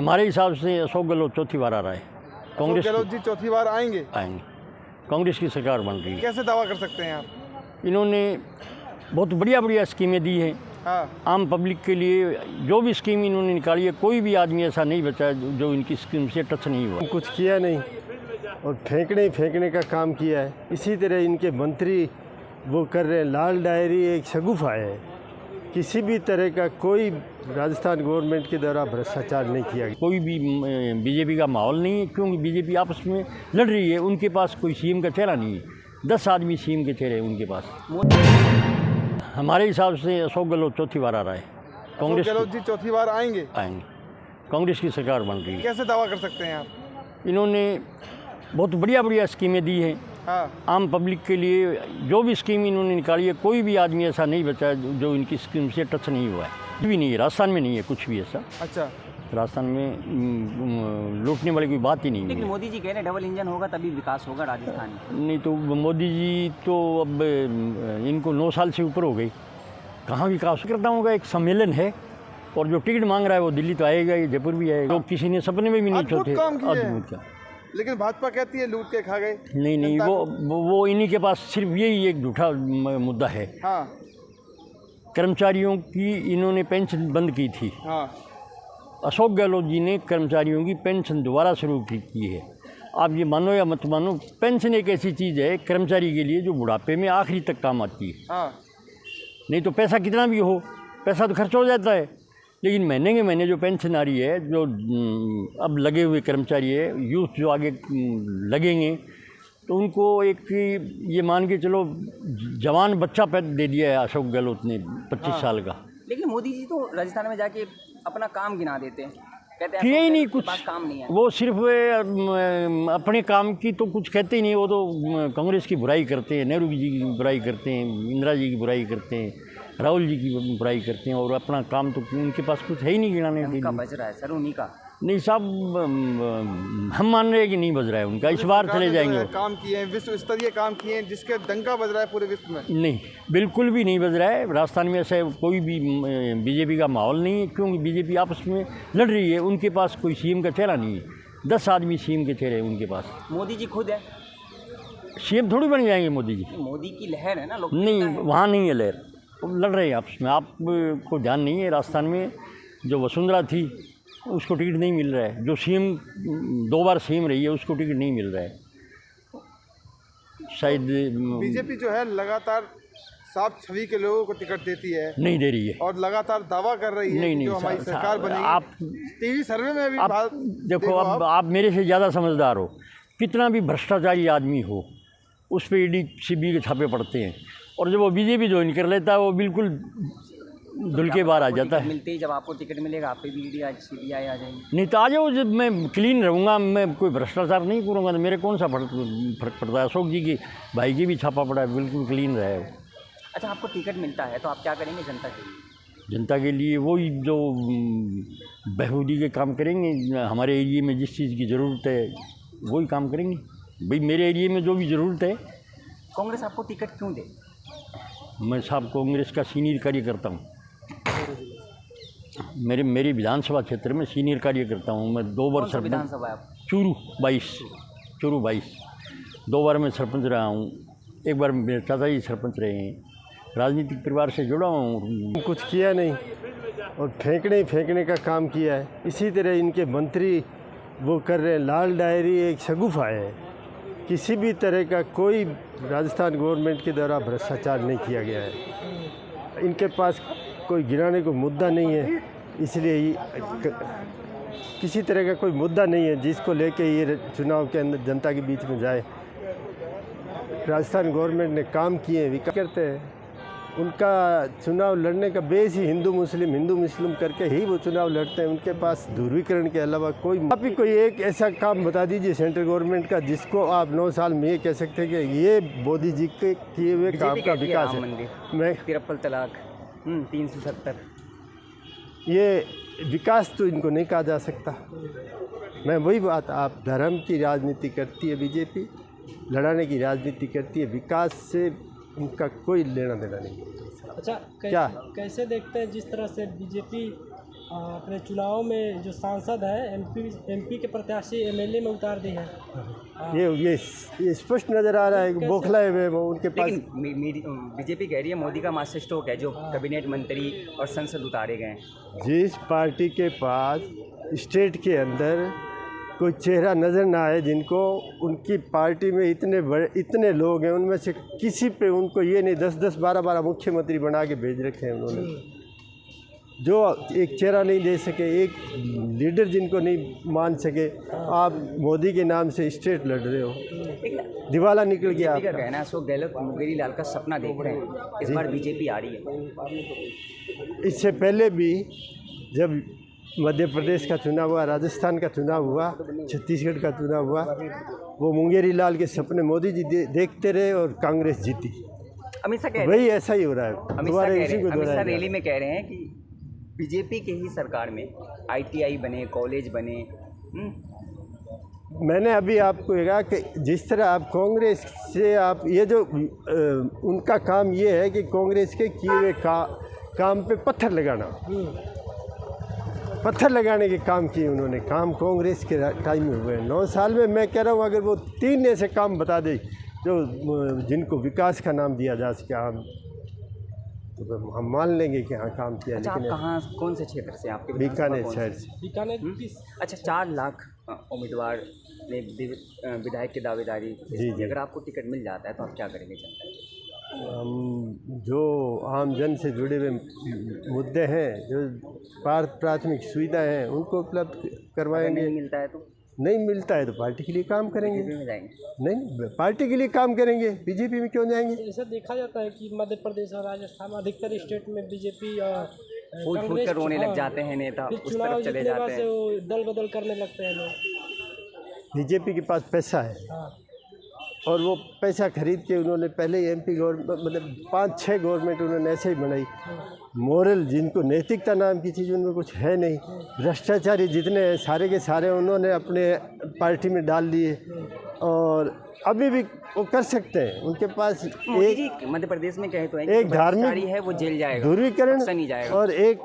हमारे हिसाब से अशोक गहलोत चौथी बार आ रहा है। कांग्रेस गहलोत जी चौथी बार आएंगे? कांग्रेस की सरकार बन रही है। कैसे दावा कर सकते हैं आप? इन्होंने बहुत बढ़िया स्कीमें दी हैं। हाँ। आम पब्लिक के लिए जो भी स्कीम इन्होंने निकाली है, कोई भी आदमी ऐसा नहीं बचा है जो इनकी स्कीम से टच नहीं हुआ। कुछ किया नहीं और फेंकने का काम किया है। इसी तरह इनके मंत्री वो कर रहे हैं। लाल डायरी एक शगुफा है। किसी भी तरह का कोई राजस्थान गवर्नमेंट के द्वारा भ्रष्टाचार नहीं किया गया। कोई भी बीजेपी का माहौल नहीं है, क्योंकि बीजेपी आपस में लड़ रही है। उनके पास कोई सीएम का चेहरा नहीं है। 10 आदमी सीएम के चेहरे हैं उनके पास। हमारे हिसाब से अशोक गहलोत चौथी बार आ रहा है। कांग्रेस गहलोत जी चौथी बार आएंगे? कांग्रेस की सरकार बन रही है। कैसे दावा कर सकते हैं आप? इन्होंने बहुत बढ़िया स्कीमें दी हैं। हाँ। आम पब्लिक के लिए जो भी स्कीम इन्होंने निकाली है, कोई भी आदमी ऐसा नहीं बचा है जो इनकी स्कीम से टच नहीं हुआ है। कुछ भी नहीं है, राजस्थान में नहीं है कुछ भी ऐसा। अच्छा। राजस्थान में लूटने वाली कोई बात ही नहीं है। लेकिन मोदी जी कह रहे डबल इंजन होगा तभी विकास होगा राजस्थान में। नहीं तो मोदी जी तो अब इनको 9 साल से ऊपर हो गई, कहाँ विकास करता होगा। एक सम्मेलन है और जो टिकट मांग रहा है वो दिल्ली तो आएगा, ये जयपुर भी आएगा। तो किसी ने सपने में भी नहीं सोचे। अद्भुत का। लेकिन भाजपा कहती है लूट के खा गए। नहीं, वो इन्हीं के पास सिर्फ यही एक झूठा मुद्दा है। हाँ। कर्मचारियों की इन्होंने पेंशन बंद की थी। हाँ। अशोक गहलोत जी ने कर्मचारियों की पेंशन दोबारा शुरू की है। आप ये मानो या मत मानो, पेंशन एक ऐसी चीज़ है कर्मचारी के लिए जो बुढ़ापे में आखिरी तक काम आती है। हाँ। नहीं तो पैसा कितना भी हो, पैसा तो खर्च हो जाता है, लेकिन महीने के महीने जो पेंशन आ रही है, जो अब लगे हुए कर्मचारी है, यूथ जो आगे लगेंगे, तो उनको एक ये मान के चलो जवान बच्चा पैदा दे दिया है अशोक गहलोत ने 25 साल का। लेकिन मोदी जी तो राजस्थान में जाके अपना काम गिना देते हैं, कहते हैं किए ही नहीं कुछ, काम नहीं है। वो सिर्फ अपने काम की तो कुछ कहते ही नहीं। वो तो कांग्रेस की बुराई करते हैं, नेहरू जी की बुराई करते हैं, इंदिरा जी की बुराई करते हैं, राहुल जी की बुराई करते हैं, और अपना काम तो उनके पास कुछ है ही नहीं गिनाने के लिए। बज रहा है सर उन्हीं का। नहीं साहब, हम मान रहे हैं कि नहीं बज रहा है उनका। इस बार चले जाएंगे। काम किए हैं, विश्व स्तरीय काम किए हैं, जिसके डंका बज रहा है पूरे विश्व में। नहीं, बिल्कुल भी नहीं बज रहा है। राजस्थान में ऐसा कोई भी बीजेपी का माहौल नहीं है, क्योंकि बीजेपी आपस में लड़ रही है। उनके पास कोई सीएम का चेहरा नहीं है। 10 आदमी सीएम के चेहरे हैं उनके पास। मोदी जी खुद है सीएम थोड़ी बन जाएंगे मोदी जी। मोदी की लहर है ना, लोग नहीं, वहाँ नहीं है लहर, लड़ रहे हैं आपस में। आपको ध्यान नहीं है, राजस्थान में जो वसुंधरा थी उसको टिकट नहीं मिल रहा है। जो सीएम 2 बार सीएम रही है उसको टिकट नहीं मिल रहा है। शायद बीजेपी जो है लगातार साफ छवि के लोगों को टिकट देती है, नहीं दे रही है, और लगातार दावा कर रही है कि जो हमारी सरकार बनेगी। आप टीवी सर्वे में भी आप देखो, अब आप मेरे से ज़्यादा समझदार हो। कितना भी भ्रष्टाचारी आदमी हो, उस पर ईडी सीबीआई के छापे पड़ते हैं, और जब वो बीजेपी ज्वाइन कर लेता है वो बिल्कुल धुल के बाहर आ जाता है। मिलते ही जब आपको टिकट मिलेगा आप पे भी ईडी सीबीआई आ जाएगी। नहीं तो आ जाओ, जब मैं क्लीन रहूँगा, मैं कोई भ्रष्टाचार नहीं करूँगा, तो मेरे कौन सा फर्क पड़ता है। अशोक जी की भाई की भी छापा पड़ा है, बिल्कुल क्लीन रहा है। अच्छा, आपको टिकट मिलता है तो आप क्या करेंगे जनता के लिए? जनता के लिए वही जो बहबूदी के काम करेंगे। हमारे एरिए में जिस चीज़ की ज़रूरत है वही काम करेंगे। भाई मेरे एरिए में जो भी ज़रूरत है। कांग्रेस आपको टिकट क्यों दे? मैं साहब कांग्रेस का सीनियर कार्यकर्ता हूँ। मेरी विधानसभा क्षेत्र में सीनियर कार्यकर्ता हूँ मैं। 2 बार सरपंच, विधानसभा है चूरू 22, 2 बार मैं सरपंच रहा हूँ। 1 बार मेरे चाचा जी सरपंच रहे हैं। राजनीतिक परिवार से जुड़ा हूँ। कुछ किया नहीं और फेंकने का काम किया है। इसी तरह इनके मंत्री वो कर रहे हैं। लाल डायरी एक शगुफा है। किसी भी तरह का कोई राजस्थान गवर्नमेंट के द्वारा भ्रष्टाचार नहीं किया गया है। इनके पास कोई गिराने को मुद्दा नहीं है, इसलिए किसी तरह का कोई मुद्दा नहीं है जिसको लेके ये चुनाव के अंदर जनता के बीच में जाए। राजस्थान गवर्नमेंट ने काम किए, विकास करते हैं। उनका चुनाव लड़ने का बेस ही हिंदू मुस्लिम करके ही वो चुनाव लड़ते हैं। उनके पास ध्रुवीकरण के अलावा कोई, आप ही कोई एक ऐसा काम बता दीजिए सेंट्रल गवर्नमेंट का जिसको आप 9 साल में ये कह सकते हैं कि ये मोदी जी के किए हुए काम का विकास है। मैं 53 तलाक 370, ये विकास तो इनको नहीं कहा जा सकता। मैं वही बात, आप धर्म की राजनीति करती है बीजेपी, लड़ाने की राजनीति करती है, विकास से उनका कोई लेना देना नहीं। अच्छा, कैसे देखते हैं जिस तरह से बीजेपी अपने चुनाव में जो सांसद है एमपी के प्रत्याशी एमएलए में उतार दी है। ये स्पष्ट नज़र आ रहा है कि बौखलाए हुए वो उनके पास। लेकिन बीजेपी कह रही है मोदी का मास्टर स्ट्रोक है जो कैबिनेट मंत्री और संसद उतारे गए हैं। जिस पार्टी के पास स्टेट के अंदर कोई चेहरा नज़र ना आए, जिनको उनकी पार्टी में इतने लोग हैं, उनमें से किसी पे उनको ये नहीं 10-10, 12-12 मुख्यमंत्री बना के भेज रखे हैं उन्होंने, जो एक चेहरा नहीं दे सके, एक लीडर जिनको नहीं मान सके। आप मोदी के नाम से स्टेट लड़ रहे हो, दिवाला निकल गया आपका कहना है। अशोक गहलोत मुंगेरी लाल का सपना देख रहे हैं, इस बार बीजेपी आ रही है। इससे पहले भी जब मध्य प्रदेश का चुनाव हुआ, राजस्थान का चुनाव हुआ, छत्तीसगढ़ का चुनाव हुआ, वो मुंगेरी लाल के सपने मोदी जी देखते रहे और कांग्रेस जीती। अमित शाह वही ऐसा ही हो रहा है। अमित शाह रैली में कह रहे हैं कि बीजेपी के ही सरकार में ITI बने, कॉलेज बने। मैंने अभी आपको कहा कि जिस तरह आप कांग्रेस से आप ये जो उनका काम ये है कि कांग्रेस के किए हुए काम पे पत्थर लगाने के काम किए उन्होंने। काम कांग्रेस के टाइम में हुए 9 साल में। मैं कह रहा हूँ अगर वो 3 ऐसे काम बता दे जो जिनको विकास का नाम दिया जा सके, तो हम मान लेंगे कि हाँ काम किया। अच्छा, लेकिन आप कहाँ, कौन से क्षेत्र से? आपके बीकानेर शहर से। बीकानेर। अच्छा, 4 लाख उम्मीदवार ने विधायक की दावेदारी। जी। अगर आपको टिकट मिल जाता है तो आप क्या करेंगे जनता के? हम जो आम जन से जुड़े हुए मुद्दे हैं, जो प्राथमिक सुविधाएं हैं, उनको उपलब्ध करवाएंगे। नहीं मिलता है तो? नहीं मिलता है तो पार्टी के लिए काम करेंगे। बीजेपी में जाएंगे? नहीं, पार्टी के लिए काम करेंगे, बीजेपी में क्यों जाएंगे? ऐसा देखा जाता है कि मध्य प्रदेश और राजस्थान अधिकतर स्टेट में बीजेपी और फूट कर रोने लग जाते हैं नेता, उस तरफ चले जाते हैं, दल बदल करने लगते हैं लोग। बीजेपी के पास पैसा है और वो पैसा खरीद के उन्होंने पहले ही MP गवर्नमेंट, मतलब 5-6 गवर्नमेंट उन्होंने ऐसे ही बनाई। मोरल, जिनको नैतिकता नाम की चीज़ उनमें कुछ है नहीं। भ्रष्टाचारी जितने हैं सारे के सारे उन्होंने अपने पार्टी में डाल लिए और अभी भी वो कर सकते हैं। उनके पास एक मध्य प्रदेश में कहे तो एक धार्मिक है, वो जेल जाएगा, ध्रुवीकरण नहीं जाएगा। और एक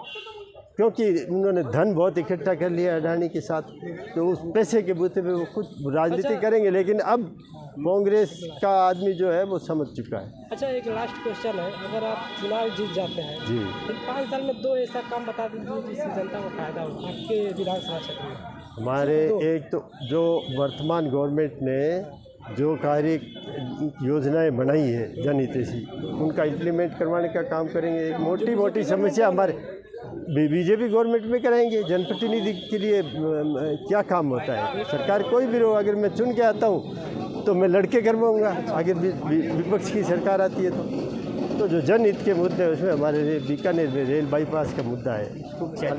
क्योंकि उन्होंने धन बहुत इकट्ठा कर लिया अडानी के साथ, तो उस पैसे के बूते पे वो कुछ राजनीति करेंगे। लेकिन अब कांग्रेस का आदमी जो है वो समझ चुका है। अच्छा, एक लास्ट क्वेश्चन है, अगर आप चुनाव जीत जाते हैं जी, तो 5 साल में 2 ऐसा काम बता दीजिए जिससे जनता को फायदा हो आपके विधानसभा क्षेत्र में। हमारे एक तो जो वर्तमान गवर्नमेंट ने जो कार्य योजनाएं बनाई है जनहितैषी, उनका इम्प्लीमेंट करवाने का काम करेंगे। एक मोटी समस्या हमारे बीजेपी गवर्नमेंट में कराएंगे। जनप्रतिनिधि के लिए क्या काम होता है? सरकार कोई भी रहो, अगर मैं चुन के आता हूँ तो मैं लड़के करवाऊँगा। अगर विपक्ष की सरकार आती है तो जो जनहित के मुद्दे हैं उसमें हमारे बीकानेर में रेल बाईपास का मुद्दा है।